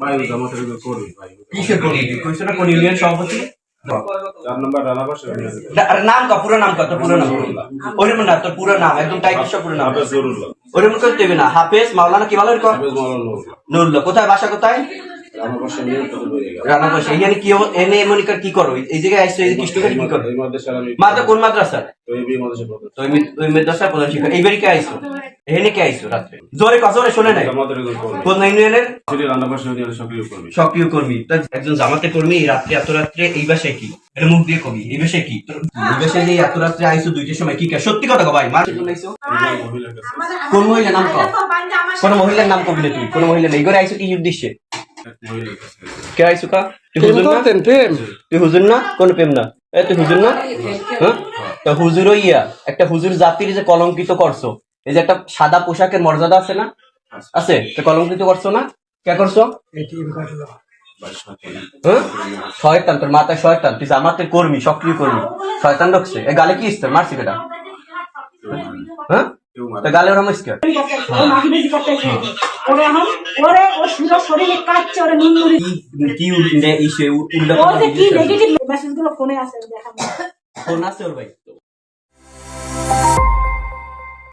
ভাই জামাতের কর্মী ভাই। কিসের কর্মী? কইছো না কোন ইউনিয়ন সভাপতি? 4 নম্বর রানাবাস ইউনিয়ন। নাম কা পুরো নাম কা তোর পুরো নাম? ওরম না তোর পুরো নাম একদম টাইটেল সব পুরো নাম। হাফেজ নুরুল্লাহ। ওরম করতে হবে না। হাফেজ মাওলানা কি বলে এরকম? হাফেজ মাওলানা নুরুল্লাহ। নুরুল্লাহ কোথায় বাসা কোথায়? রানাবাস ইউনিয়ন তো বইগা। রানাবাস এখানে কি এনে মনিকার কি করো? এই জায়গায় আইছো এই কৃষ্ণকে কি করো? এই মাদ্রাসা আমি মাদ্রাসা কোন মাদ্রাসা? তো এই মাদ্রাসা পড়তে। তো ওই মাদ্রাসা প্রধান শিক্ষক এইবারই কে আইছো? এখানে কে আইছো রাতে? জোরে কথা জোরে শুনে নাই। জামাতের কর্মী। কোন ইউনিয়নের? শ্রী রানাবাস ইউনিয়নের সক্রিয় কর্মী। সক্রিয় কর্মী। একজন জামাতের কর্মী এই রাত্রে এত রাত্রে এই বাসায় কি? এটা মুখ দিয়ে কবি। এই বাসায় কি? এই বাসায় যে এত রাত্রে আইছো দুইটার সময় কি কে? সত্যি কথা কও ভাই। মার কোন আইছো? কোন মহিলার নাম কও? কোন মহিলার নাম কবি না তুই? কোন মহিলা নেই। ঘরে আইছো কি উদ্দেশ্যে? কে আইছো কা? তুই হুজুর না? তুই হুজুর না? কোন প্রেম না? এ তুই হুজুর না? হ্যাঁ? তো হুজুর হইয়া একটা হুজুর জাতির যে কলঙ্কিত করছো, এই যে একটা সাদা পোশাকের মর্যাদা আছে না? আছে। তো কলঙ্কিত করছো না? কে করছো? হ্যাঁ? শয়তান তোর মাথায় শয়তান। তুই জামাতের কর্মী, সক্রিয় কর্মী। শয়তান ঢুকছে। এই গালে কি ইস্তার? মারছি কেটা? হ্যাঁ? তো গালে ওরা মারছি কে? কি ইসে উল্টা ফোন আছে ওর ভাই?